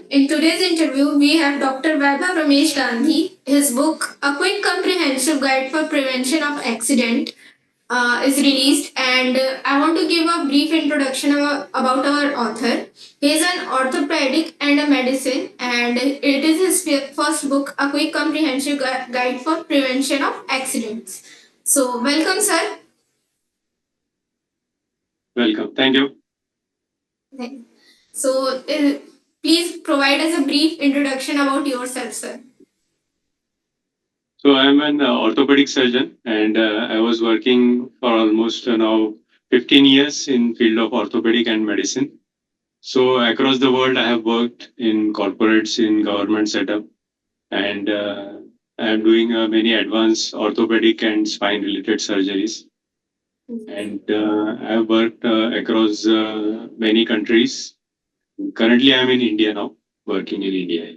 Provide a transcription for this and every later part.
In today's interview, we have Dr. Vaibhav Ramesh Gandhi. His book, A Quick Comprehensive Guide for Prevention of Accident, is released, and I want to give a brief introduction about our author. He is an orthopaedic and a medicine, and it is his first book, A Quick Comprehensive Guide for Prevention of Accidents. So, welcome, sir. Welcome. Thank you. So, please provide us a brief introduction about yourself, sir. So I'm an orthopedic surgeon, and I was working for almost now 15 years in field of orthopedic and medicine. So across the world, I have worked in corporates, in government setup, and I am doing many advanced orthopedic and spine related surgeries. And I have worked across many countries. Currently, I'm in India now, working in India.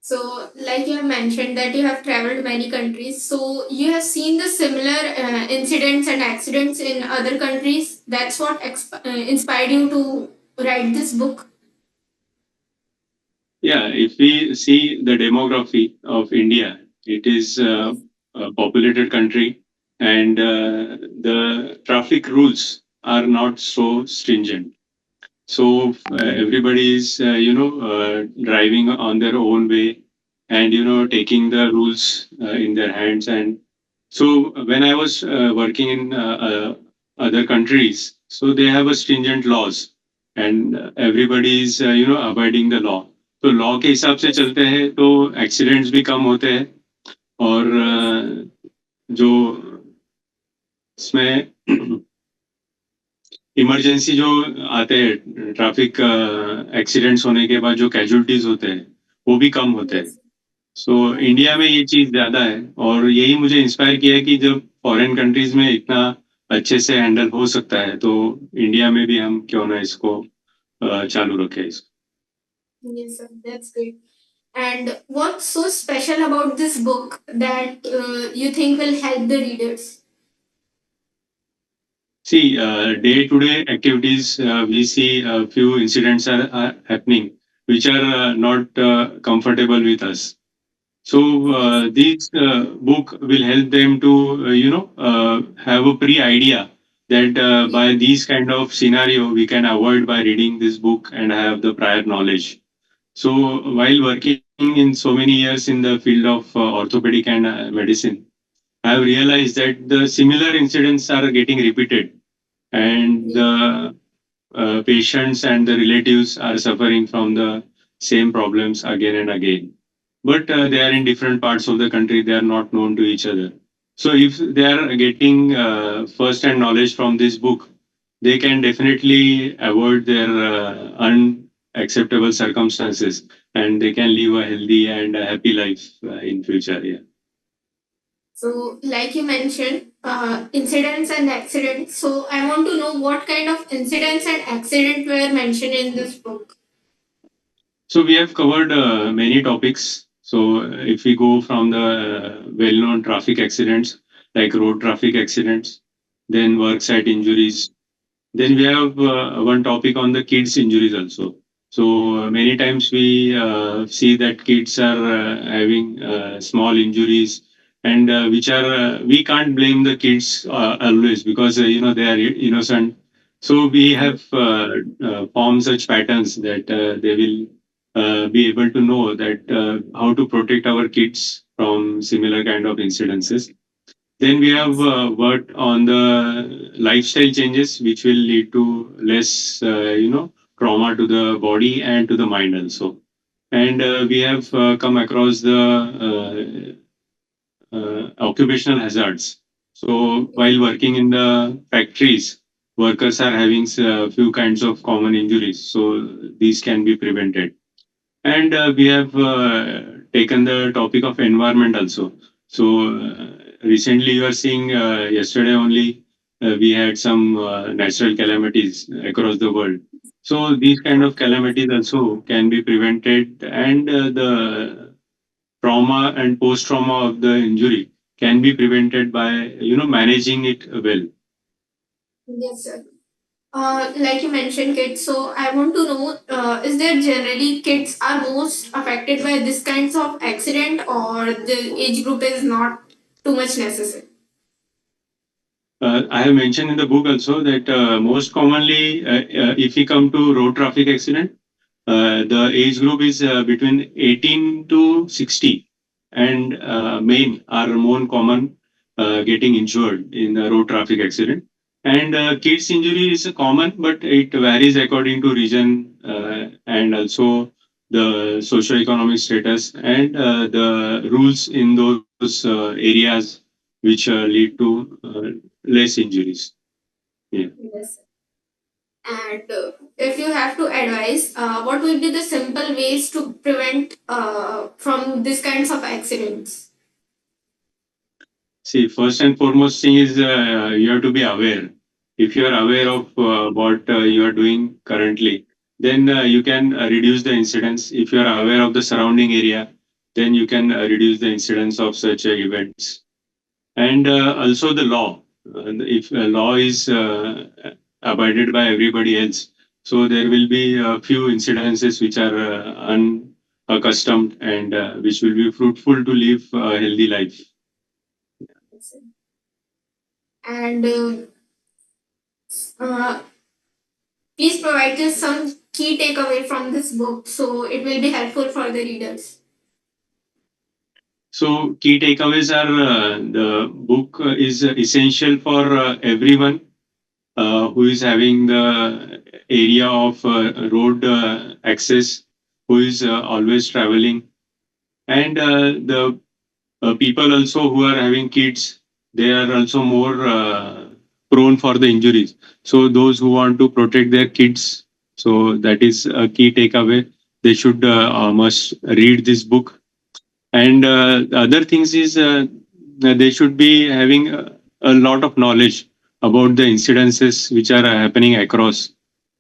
So, like you have mentioned that you have traveled many countries, so you have seen the similar incidents and accidents in other countries. That's what inspired you to write this book. Yeah, if we see the demography of India, it is a populated country, and the traffic rules are not so stringent. So everybody is, driving on their own way, and taking the rules in their hands. And so when I was working in other countries, so they have a stringent laws, and everybody is, abiding the law. तो law के हिसाब से चलते हैं तो accidents भी कम होते हैं और जो इसमें इमरजेंसी जो आते हैं ट्रैफिक एक्सीडेंट्स होने के बाद जो कैजुअलिटीज होते हैं वो भी कम होते हैं सो इंडिया में ये चीज ज्यादा है और यही मुझे इंस्पायर किया है कि जब फॉरेन कंट्रीज में इतना अच्छे से हैंडल हो सकता है तो इंडिया में भी हम क्यों ना इसको चालू रखें इसको Yes, sir, that's great. And what's so special about this book that you think will help the readers? See, day-to-day activities, we see a few incidents are happening which are not comfortable with us. So this book will help them to, have a pre-idea that by these kind of scenario we can avoid by reading this book and have the prior knowledge. So while working in so many years in the field of orthopedic and medicine, I have realized that the similar incidents are getting repeated and the patients and the relatives are suffering from the same problems again and again. But they are in different parts of the country, they are not known to each other. So, if they are getting first hand knowledge from this book, they can definitely avoid their unacceptable circumstances and they can live a healthy and a happy life in future. Yeah. So, like you mentioned, incidents and accidents. So, I want to know what kind of incidents and accidents were mentioned in this book. So, we have covered many topics. So, if we go from the well known traffic accidents like road traffic accidents, then work site injuries, then we have one topic on the kids injuries also. So many times we see that kids are having small injuries and which are we can't blame the kids always because they are innocent. So we have formed such patterns that they will be able to know that how to protect our kids from similar kind of incidences. Then we have worked on the lifestyle changes, which will lead to less, trauma to the body and to the mind also. And we have come across the occupational hazards. So while working in the factories, workers are having a few kinds of common injuries. So these can be prevented. And we have taken the topic of environment also. So recently, you are seeing yesterday only we had some natural calamities across the world. So these kind of calamities also can be prevented, and the trauma and post trauma of the injury can be prevented by managing it well. Yes, sir. Like you mentioned kids, so I want to know, is there generally kids are most affected by this kinds of accident, or the age group is not too much necessary? I have mentioned in the book also that most commonly, if we come to road traffic accident, the age group is between 18 to 60, and men are more common getting injured in a road traffic accident. And kids injury is common, but it varies according to region and also the socio-economic status and the rules in those areas which lead to less injuries. Yeah. Yes. And if you have to advise, what would be the simple ways to prevent from these kinds of accidents? See, first and foremost thing is you have to be aware. If you are aware of what you are doing currently, then you can reduce the incidence. If you are aware of the surrounding area, then you can reduce the incidence of such events. And also the law. If law is abided by everybody else, so there will be a few incidences which are unaccustomed and which will be fruitful to live a healthy life. And uh, please provide us some key takeaway from this book so it will be helpful for the readers. So, key takeaways are the book is essential for everyone who is having the area of road access, who is always traveling, and the people also who are having kids, they are also more prone for the injuries. So those who want to protect their kids, so that is a key takeaway. They should must read this book. And the other things is they should be having a lot of knowledge about the incidences which are happening across.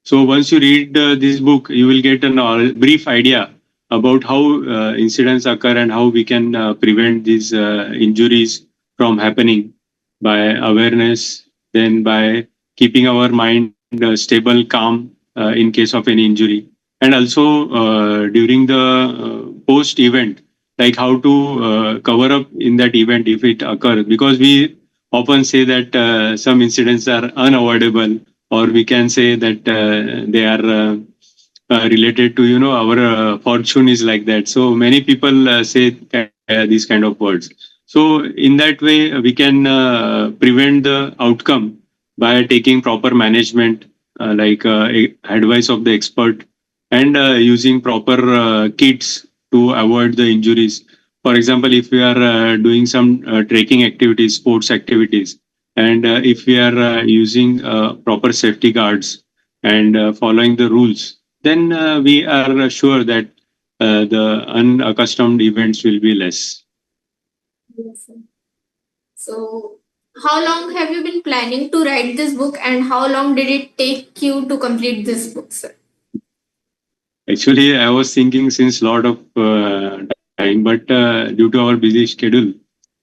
So once you read this book, you will get a brief idea about how incidents occur and how we can prevent these injuries from happening by awareness, then by keeping our mind stable, calm in case of any injury, and also during the post event, like how to cover up in that event if it occurs, because we often say that some incidents are unavoidable, or we can say that they are related to our fortune is like that. So many people say these kind of words. So in that way we can prevent the outcome by taking proper management, like advice of the expert, and using proper kits to avoid the injuries. For example, if we are doing some trekking activities, sports activities, and if we are using proper safety guards and following the rules, then we are sure that the unaccustomed events will be less. Yes, sir. So, how long have you been planning to write this book, and how long did it take you to complete this book, sir? Actually, I was thinking since lot of time, but due to our busy schedule,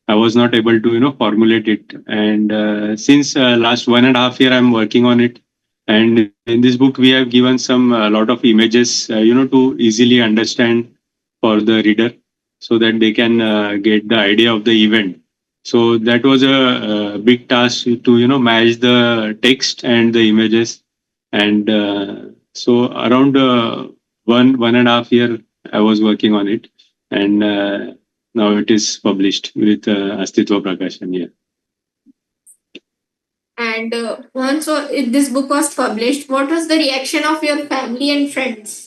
I was not able to formulate it. And since last 1.5 year, I'm working on it. And in this book, we have given some lot of images, to easily understand for the reader, so that they can get the idea of the event. So that was a big task to match the text and the images, and so around 1.5 year I was working on it, and now it is published with Astitva Prakashan. Yeah. And once this book was published, what was the reaction of your family and friends?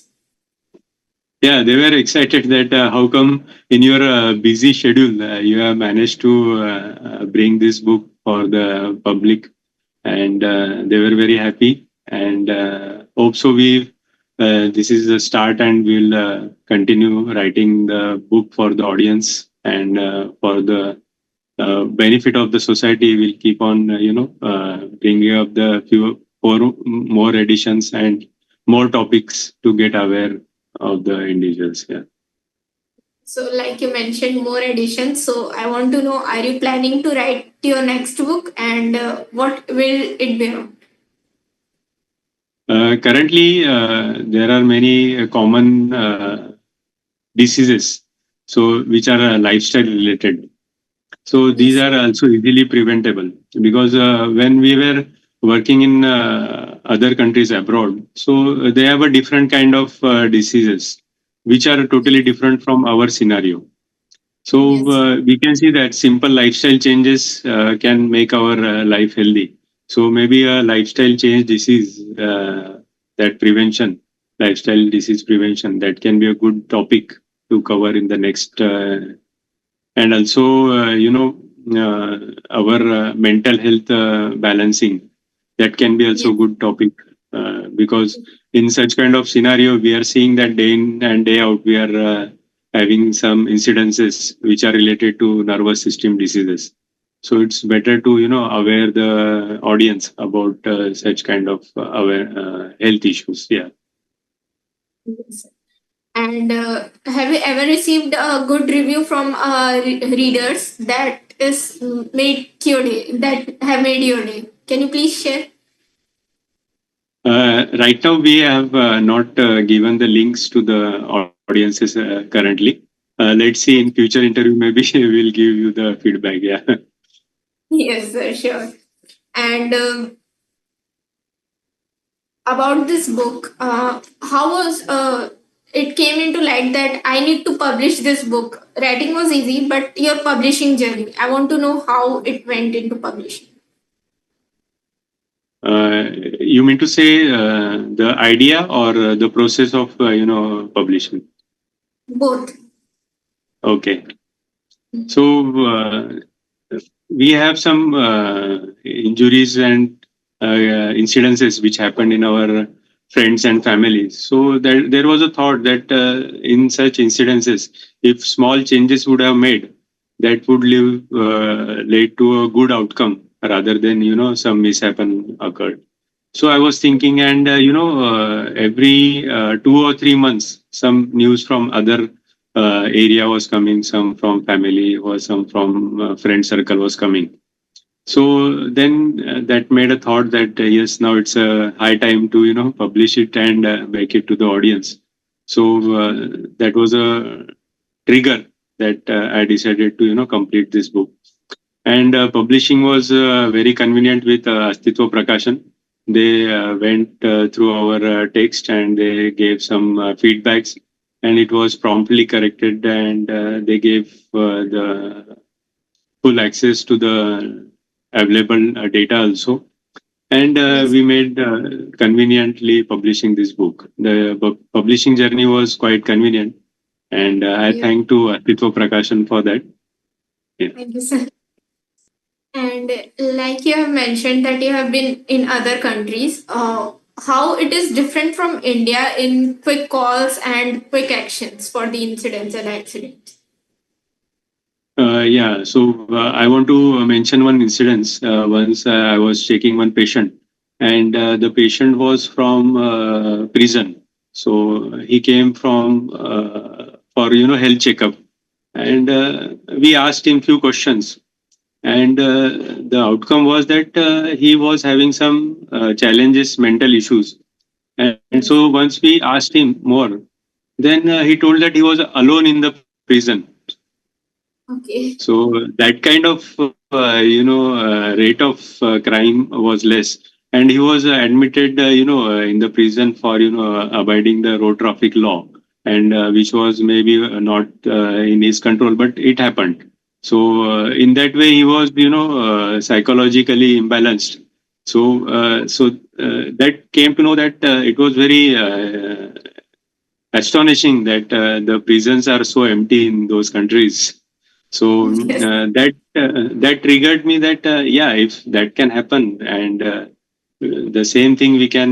Yeah, they were excited that how come in your busy schedule you have managed to bring this book for the public, and they were very happy, and hope so we this is the start, and we'll continue writing the book for the audience, and for the benefit of the society. We'll keep on bringing up the few more editions and more topics to get aware of the individuals. Yeah. So, like you mentioned, more editions. So, I want to know, are you planning to write your next book, and what will it be on? Currently, there are many common diseases, so which are lifestyle related. So these Yes. are also easily preventable because when we were working in other countries abroad, so they have a different kind of diseases which are totally different from our scenario. So Yes. we can see that simple lifestyle changes can make our life healthy. So maybe a lifestyle change disease that prevention, lifestyle disease prevention, that can be a good topic to cover in the next. And also, our mental health balancing, that can be also Yes. good topic because in such kind of scenario, we are seeing that day in and day out, we are having some incidences which are related to nervous system diseases. So it's better to aware the audience about such kind of aware health issues. Yeah. Yes. And have you ever received a good review from readers that is made your day, that have made your day? Can you please share? Right now, we have not given the links to the audiences currently. Let's see in future interview, maybe we'll give you the feedback. Yeah. Yes, sure. And about this book, how was it came into light that I need to publish this book? Writing was easy, but your publishing journey, I want to know how it went into publishing. You mean to say the idea or the process of publishing? Both. Okay. So we have some injuries and incidences which happened in our friends and families. So there was a thought that in such incidences, if small changes would have made, that would lead to a good outcome rather than some mishappen occurred. So I was thinking, and every 2 or 3 months, some news from other area was coming, some from family, or some from friend circle was coming. So then that made a thought that yes, now it's a high time to publish it and make it to the audience. So that was a trigger that I decided to complete this book. And publishing was very convenient with Astitva Prakashan. They went through our text and they gave some feedbacks, and it was promptly corrected, and they gave the full access to the available data also. And Yes. we made conveniently publishing this book. The publishing journey was quite convenient, and I Yeah. thank to Astitva Prakashan for that. Yeah. Thank you, sir. And like you have mentioned that you have been in other countries, how it is different from India in quick calls and quick actions for the incidents and accidents. Yeah, so I want to mention one incident. Once I was checking one patient, and the patient was from prison. So he came from for health checkup, and we asked him few questions, and the outcome was that he was having some challenges, mental issues, and so Yes. once we asked him more, then he told that he was alone in the prison. Okay. So that kind of rate of crime was less, and he was admitted in the prison for abiding the road traffic law, and which was maybe not in his control, but it happened. So in that way, he was psychologically imbalanced. So that came to know that it was very astonishing that the prisons are so empty in those countries. So Yes. that triggered me that yeah, if that can happen, and the same thing we can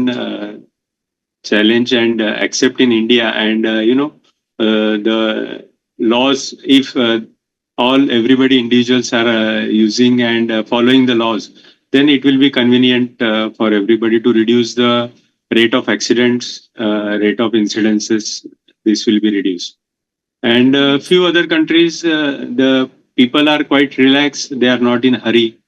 challenge and accept in India, and the laws, if all everybody individuals are using and following the laws, then it will be convenient for everybody to reduce the rate of accidents, rate of incidences. This will be reduced. And a Yes. few other countries, the people are quite relaxed. They are not in hurry,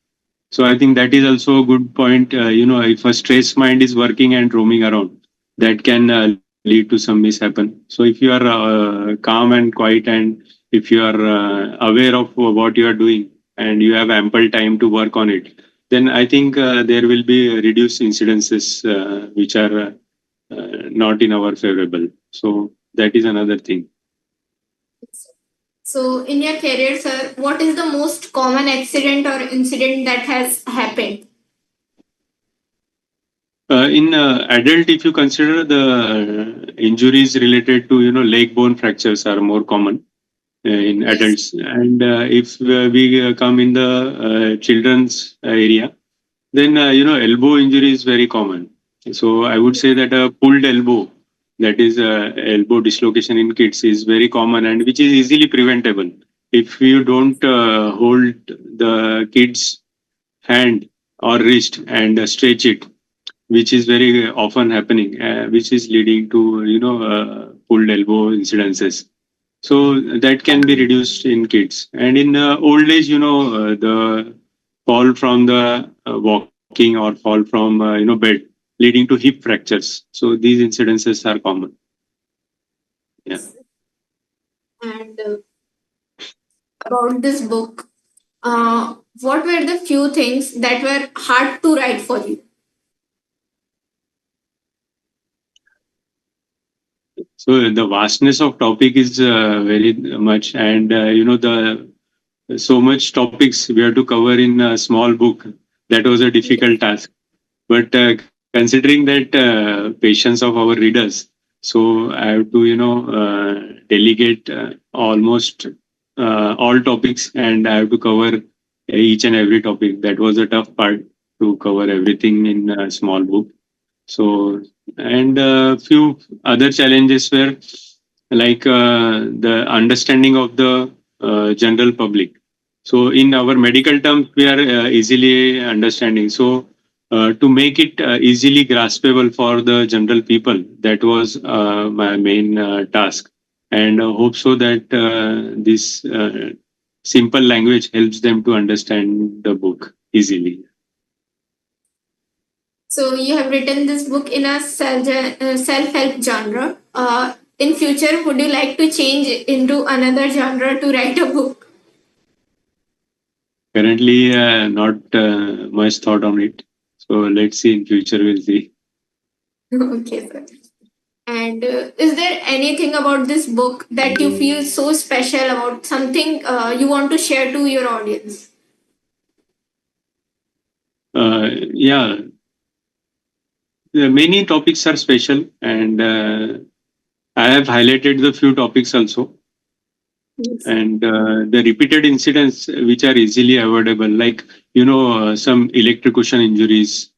So I think that is also a good point. If a stress mind is working and roaming around, that can lead to some mishappen. So if you are calm and quiet, and if you are aware of what you are doing, and you have ample time to work on it, then I think there will be reduced incidences which are not in our favorable. So that is another thing. So, in your career, sir, what is the most common accident or incident that has happened? In adult, if you consider the injuries related to leg bone fractures are more common in Yes. adults, and if we come in the children's area, then elbow injury is very common. So I would say that a pulled elbow, that is elbow dislocation in kids, is very common and which is easily preventable if you don't hold the kid's hand or wrist and stretch it, which is very often happening, which is leading to pulled elbow incidences. So that can be reduced in kids, and in old age, the fall from the walking or fall from bed, leading to hip fractures. So these incidences are common. Yeah. And about this book, what were the few things that were hard to write for you? So the vastness of topic is very much, and the so much topics we have to cover in a small book. That was a Yes. difficult task. But considering that patience of our readers, so I have to delegate almost all topics, and I have to cover each and every topic. That was a tough part, to cover everything in a small book. So, and a few other challenges were like the understanding of the general public. So in our medical terms, we are easily understanding. So to make it easily graspable for the general people, that was my main task. And hope so that this simple language helps them to understand the book easily. So you have written this book in a self help genre. In future, would you like to change into another genre to write a book? Currently, not much thought on it. So let's see in future. We'll see. Okay, sir. And is there anything about this book that you feel so special about, something you want to share to your audience? Yeah, many topics are special, and I have highlighted the few topics also, Yes. and the repeated incidents which are easily avoidable, like some electrocution injuries,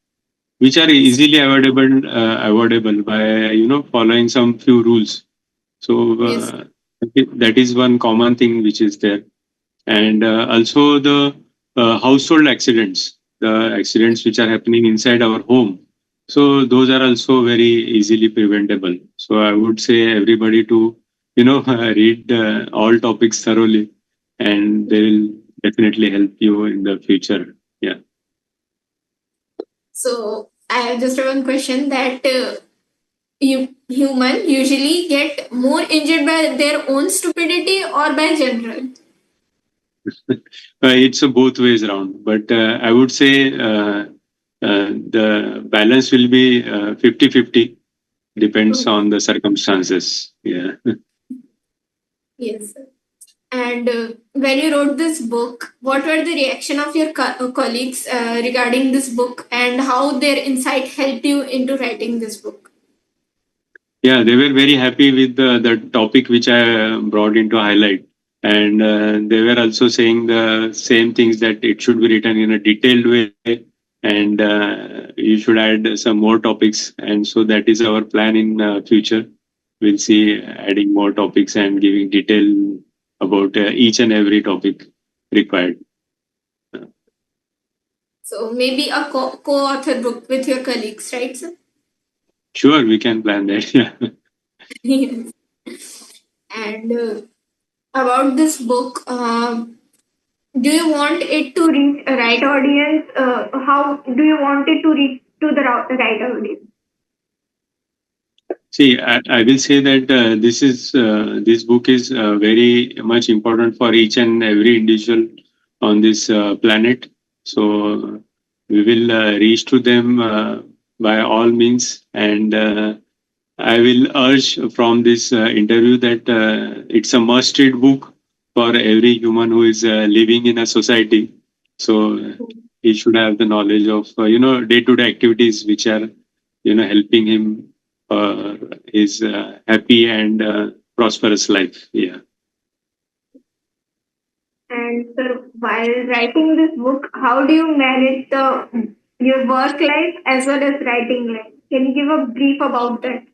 which are Yes. easily avoidable by following some few rules. So Yes. that is one common thing which is there, and also the household accidents, the accidents which are happening inside our home. So those are also very easily preventable. So I would say everybody to read all topics thoroughly, and they will definitely help you in the future. Yeah. So I have just one question that human usually get more injured by their own stupidity or by general. It's a both ways around, but I would say the balance will be 50-50, depends Okay. on the circumstances. Yeah. Yes. And when you wrote this book, what were the reaction of your colleagues regarding this book and how their insight helped you into writing this book? Yeah, they were very happy with the topic which I brought into highlight. And they were also saying the same things, that it should be written in a detailed way, and you should add some more topics. And so that is our plan in future. We'll see adding more topics and giving detail about each and every topic required. So maybe a co-author book with your colleagues, right, sir? Sure, we can plan that. Yeah. Yes. And about this book, do you want it to reach a right audience? How do you want it to reach to the right audience? See, I will say that this book is very much important for each and every individual on this planet. So we will reach to them by all means, and I will urge from this interview that it's a must-read book for every human who is living in a society. So he should have the knowledge of day-to-day activities which are helping him his happy and prosperous life. Yeah. And so, while writing this book, how do you manage the your work life as well as writing life? Can you give a brief about that?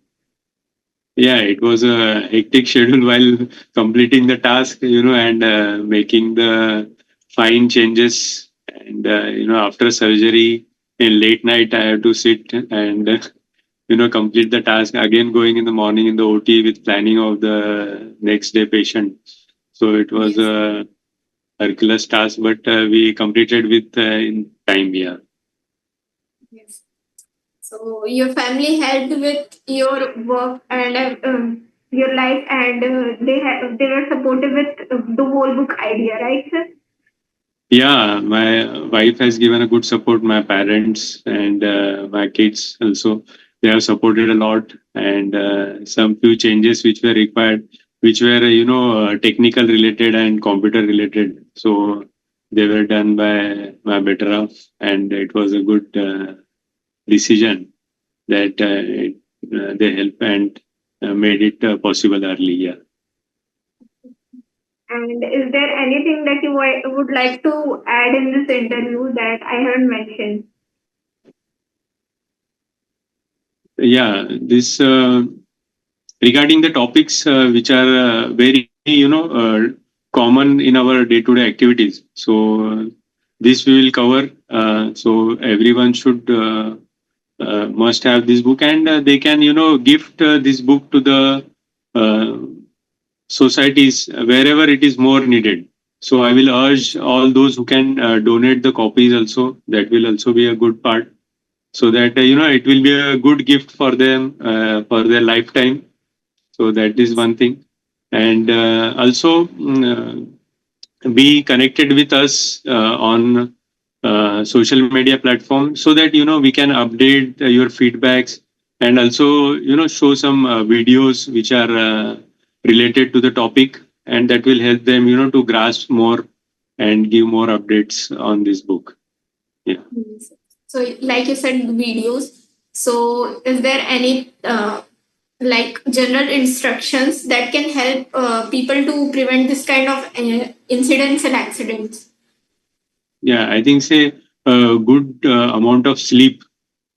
Yeah, it was a hectic schedule while completing the task, and making the fine changes. And, after surgery in late night, I have to sit and, complete the task. Again, going in the morning in the OT with planning of the next day patient. So it was Yes. a Hercules task, but we completed with in time. Yeah. Yes. So your family helped with your work and your life, and they were supportive with the whole book idea, right, sir? Yeah, my wife has given a good support. My parents and my kids also, they have supported a lot, and some few changes which were required, which were technical related and computer related. So they were done by my better half, and it was a good decision that they helped and made it possible early. Yeah. And is there anything that you would like to add in this interview that I haven't mentioned? Yeah, this regarding the topics which are very common in our day-to-day activities. So this we will cover. So everyone should must have this book, and they can gift this book to the uh, societies wherever it is more needed. So I will urge all those who can donate the copies also. That will also be a good part, so that it will be a good gift for them for their lifetime. So that is one thing. And also be connected with us on social media platform, so that we can update your feedbacks, and also show some videos which are related to the topic, and that will help them to grasp more and give more updates on this book. Yeah. Yes. So, like you said, videos. So, is there any like general instructions that can help people to prevent this kind of incidents and accidents? Yeah, I think say a good amount of sleep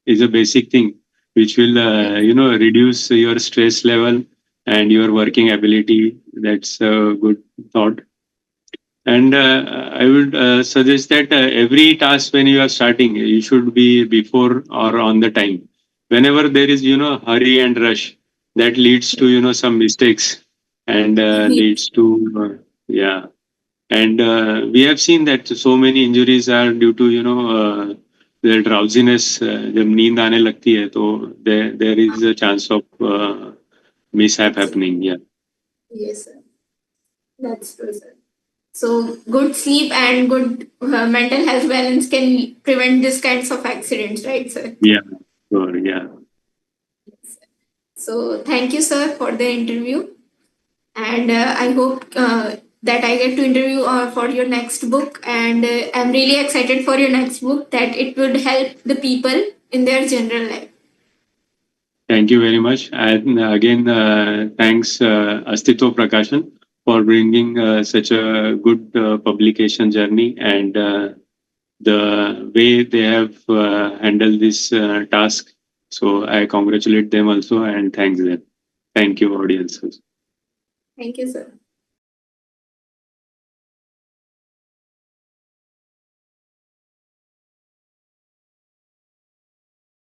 is a basic thing which will Yes. reduce your stress level and your working ability. That's a good thought. And I would suggest that every task when you are starting, you should be before or on the time. Whenever there is hurry and rush, that leads to some mistakes, and leads to yeah. And we have seen that so many injuries are due to their drowsiness. जब नींद आने लगती है, तो there is a chance of mishap happening. Yeah. Yes, sir. That's true, sir. So, good sleep and good mental health balance can prevent these kinds of accidents, right, sir? Yeah. Sure. Yeah. So, thank you, sir, for the interview. And I hope that I get to interview for your next book. And I'm really excited for your next book that it would help the people in their general life. Thank you very much. And again, thanks Astitva Prakashan for bringing such a good publication journey, and the way they have handled this task. So I congratulate them also, and thanks them. Thank you, audiences. Thank you, sir.